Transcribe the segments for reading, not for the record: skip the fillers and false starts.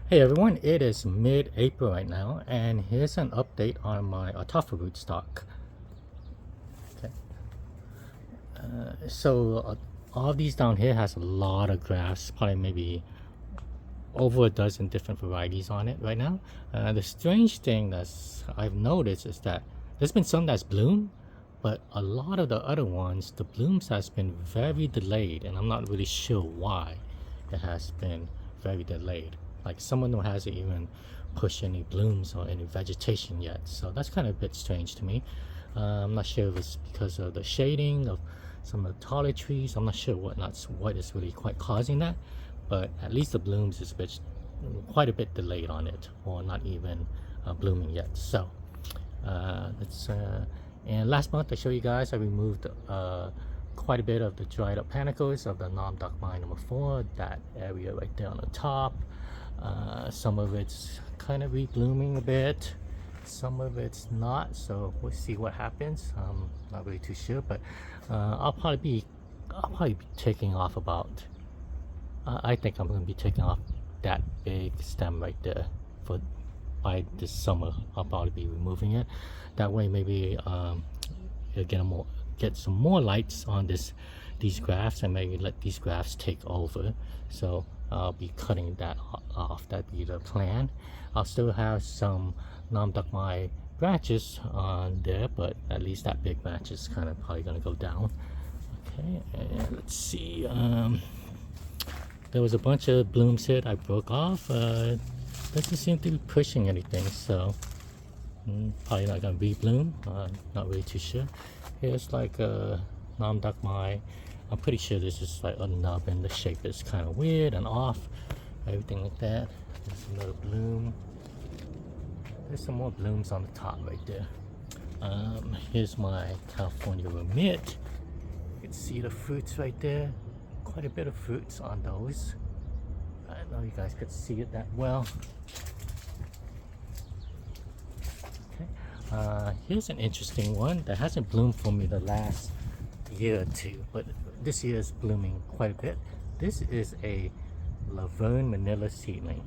Hey everyone, it is mid-April right now, and here's an update on my Ataulfo rootstock. Okay, all of these down here has a lot of grafts, probably maybe over a dozen different varieties on it right now. The strange thing that's I've noticed is that there's been some that's bloomed, but a lot of the other ones, the blooms has been very delayed, and I'm not really sure why it has been very delayed. Like some of them hasn't even pushed any blooms or any vegetation yet, so that's kind of a bit strange to me. I'm not sure if it's because of the shading of some of the taller trees. I'm not sure what is really quite causing that, but at least the blooms is quite a bit delayed on it, or not even blooming yet. So and last month I showed you guys I removed quite a bit of the dried up panicles of the non-duck mine number 4, that area right there on the top. Some of it's kind of reblooming a bit, some of it's not, so we'll see what happens. I'm not really too sure, but I'll probably be taking off about I think I'm going to be taking off that big stem right there for by this summer. I'll probably be removing it. That way maybe it'll get some more lights on these grafts, and maybe let these grafts take over. So I'll be cutting that off. That'd be the plan. I'll still have some non-duckmai branches on there, but at least that big branch is kind of probably going to go down. Okay, and let's see. There was a bunch of blooms here I broke off. Doesn't seem to be pushing anything, so probably not gonna rebloom. Not really too sure. Here's like a non-duckmai. I'm pretty sure this is like a nub, and the shape is kind of weird and off. Everything like that. There's another bloom. There's some more blooms on the top right there. Here's my California remit. You can see the fruits right there. Quite a bit of fruits on those. I don't know if you guys could see it that well. Okay. Here's an interesting one that hasn't bloomed for me the last year or two, but this year is blooming quite a bit. This is a Laverne Manila seedling.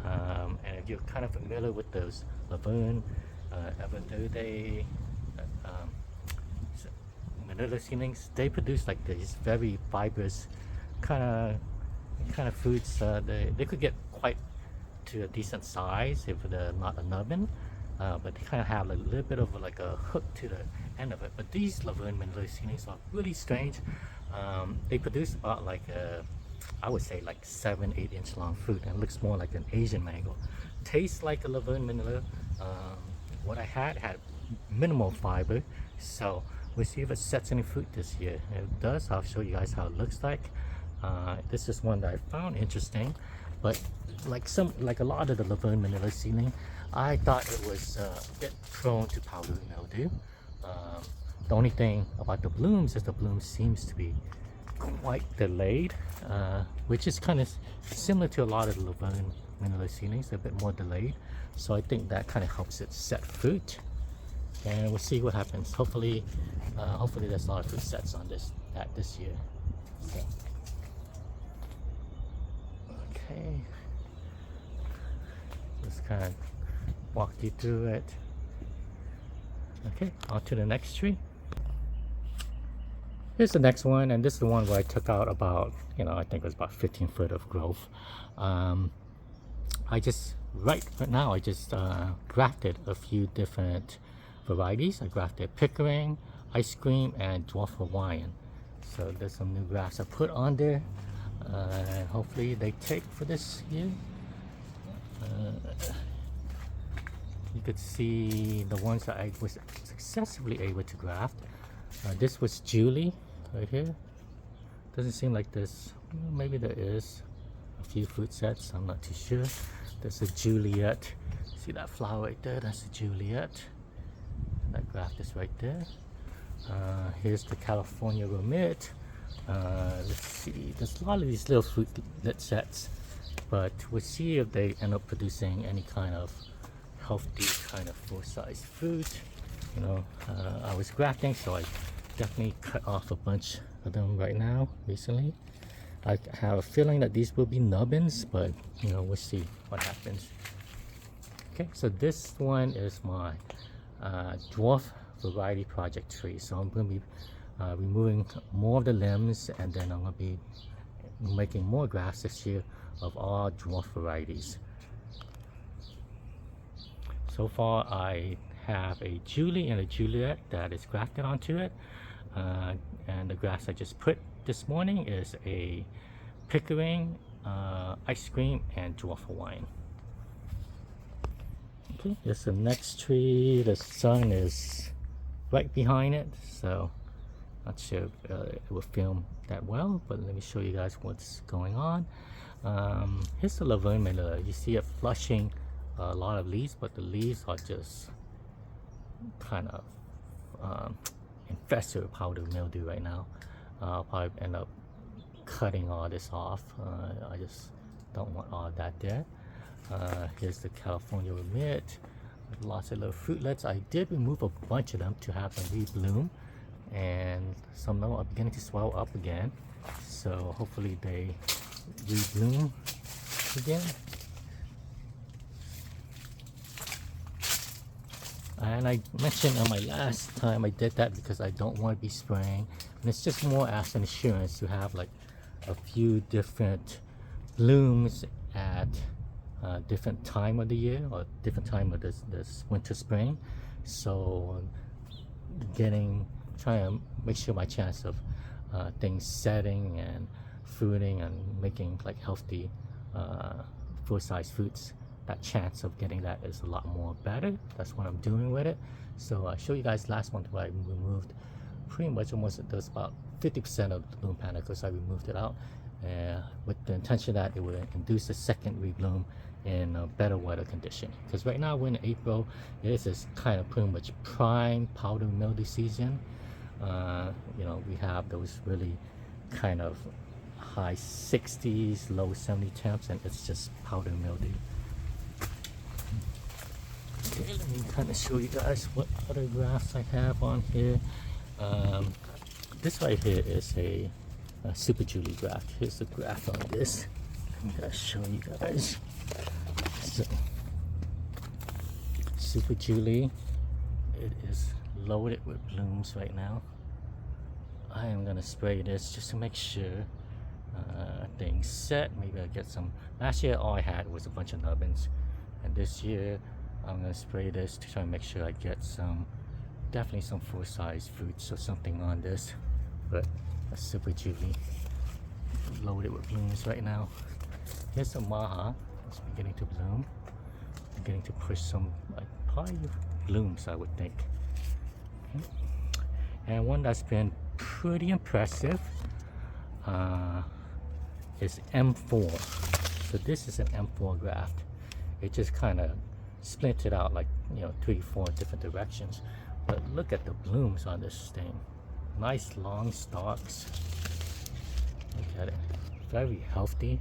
And if you're kind of familiar with those Laverne Everdude Manila seedlings, they produce like these very fibrous kind of fruits. They could get quite to a decent size if they're not a nubbin, but they kind of have a little bit of like a hook to the end of it. But these Laverne Manila seedlings are really strange. They produce about like I would say like 7-8 inch long fruit, and looks more like an Asian mango. Tastes like a Laverne Manila. What I had minimal fiber, so we'll see if it sets any fruit this year. If it does, I'll show you guys how it looks like. This is one that I found interesting, but like a lot of the Laverne Manila seedling, I thought it was a bit prone to powdery mildew. The only thing about the blooms is the bloom seems to be quite delayed, which is kind of similar to a lot of the Laverne Manila seedlings. They're a bit more delayed, so I think that kind of helps it set fruit. And we'll see what happens. Hopefully there's a lot of fruit sets on this year. So, okay, just kind of walk you through it. Okay, on to the next tree. Here's the next one, and this is the one where I took out about, I think it was about 15 foot of growth. Right now I just grafted a few different varieties. I grafted Pickering, Ice Cream, and Dwarf Hawaiian. So there's some new grafts I put on there, and hopefully they take for this year. You could see the ones that I was successfully able to graft. This was Julie right here. Doesn't seem like this. Maybe there is a few fruit sets. I'm not too sure. There's a Juliet. See that flower right there? That's a Juliet. That graft is right there. Here's the California remit. Let's see. There's a lot of these little fruitlet sets, but we'll see if they end up producing any kind of healthy kind of full-size fruit. I was grafting, so I definitely cut off a bunch of them right now recently. I have a feeling that these will be nubbins, but you know, we'll see what happens. Okay, so this one is my dwarf variety project tree. So I'm going to be removing more of the limbs, and then I'm going to be making more grafts this year of all dwarf varieties. So far I have a Julie and a Juliet that is grafted onto it, and the grafts I just put this morning is a Pickering, ice cream, and dwarf Hawaiian. Okay, here's the next tree. The sun is right behind it, so not sure if it will film that well, but let me show you guys what's going on. Here's the Laverne Manila. You see it flushing a lot of leaves, but the leaves are just kind of infested with powdery mildew right now. I'll probably end up cutting all this off. I just don't want all that there. Here's the California Remit with lots of little fruitlets. I did remove a bunch of them to have them rebloom, and some of them are beginning to swell up again, so hopefully they rebloom again. And I mentioned on my last time I did that because I don't want to be spraying, and it's just more as an assurance to have like a few different blooms at different time of the year or different time of this winter spring. So trying to make sure my chance of things setting and fruiting and making like healthy full-size fruits, that chance of getting that is a lot more better. That's what I'm doing with it. So I showed you guys last month where I removed pretty much almost, there's about 50% of the bloom panicles. I removed it out with the intention that it would induce a second rebloom in a better weather condition, because right now we're in April. It is this kind of pretty much prime powdery mildew season. You know, we have those really kind of high 60s, low 70 temps, and it's just powdery mildew. Okay, let me kind of show you guys what other grafts I have on here. This right here is a Super Julie graft. Here's the graft on this. Let me show you guys. So, Super Julie, it is loaded with blooms right now. I am gonna spray this just to make sure things set. Maybe I'll get some. Last year all I had was a bunch of nubbins, and this year I'm gonna spray this to try and make sure I get some, definitely some full-size fruits or something on this. But a Super Julie loaded with blooms right now. Here's a Maha. It's beginning to bloom. Beginning to push some like probably blooms, I would think. Okay. And one that's been pretty impressive is M4. So this is an M4 graft. It just kind of splintered out like, you know, 3-4 different directions. But look at the blooms on this thing. Nice long stalks. Look at it. Very healthy.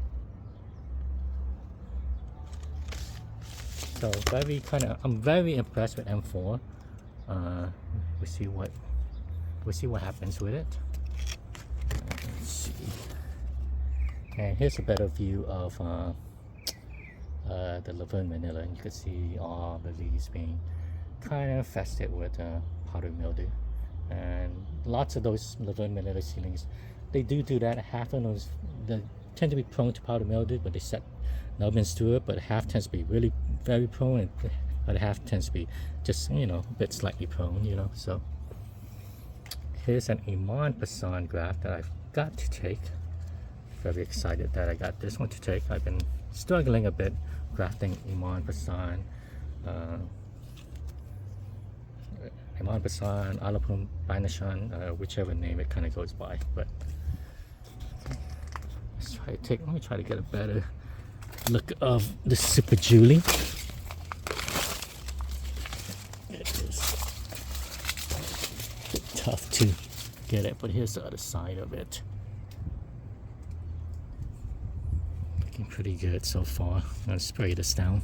So I'm very impressed with M4. We'll see what happens with it. Let's see. And here's a better view of the Laverne Manila, and you can see all the leaves being kind of infested with powdery mildew. And lots of those Laverne Manila seedlings, they do that. Half of those, they tend to be prone to powdery mildew, but they set nubbins to it. But half tends to be really very prone, and the other half tends to be just, you know, a bit slightly prone, you know. So here's an Iman Pasan graft that I've got to take. Very excited that I got this one to take. I've been struggling a bit grafting Iman Pasan, Alapum Banashan, whichever name it kind of goes by. But let me try to get a better look of the Super Julie. It is a bit tough to get it, but here's the other side of it. Looking pretty good so far. I'm gonna spray this down.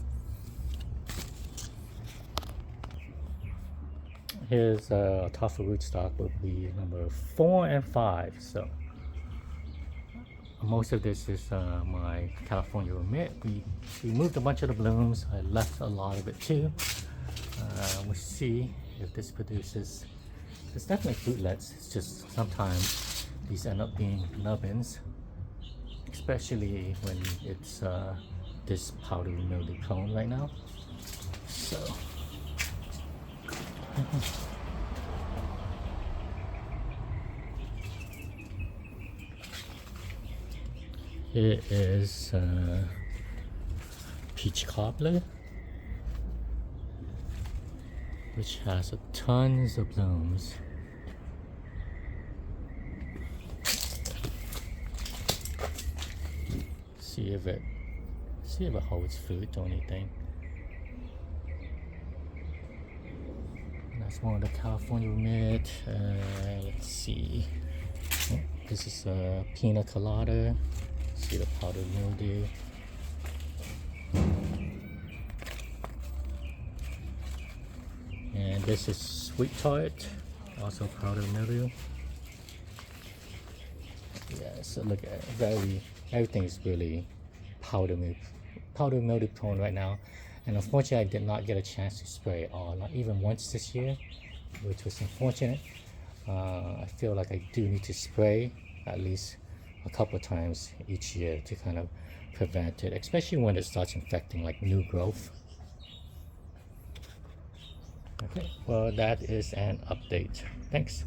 Here's Ataulfo rootstock, would be number 4 and 5. So most of this is my California romit. We removed a bunch of the blooms. I left a lot of it too. We'll see if this produces. It's definitely fruitlets. It's just sometimes these end up being nubbins, especially when it's this powdery mildew prone right now. So it is peach cobbler, which has tons of blooms. See if it holds fruit or anything. And that's one of the California romit. Let's see. Oh, this is a pina colada. See the powdered mildew. And this is sweet tart, also powdered mildew. Yeah, so look at it, everything is really powder mildew prone right now. And unfortunately, I did not get a chance to spray it all, not even once this year, which was unfortunate. I feel like I do need to spray at least a couple of times each year to kind of prevent it, especially when it starts infecting like new growth. Okay, well, that is an update. Thanks.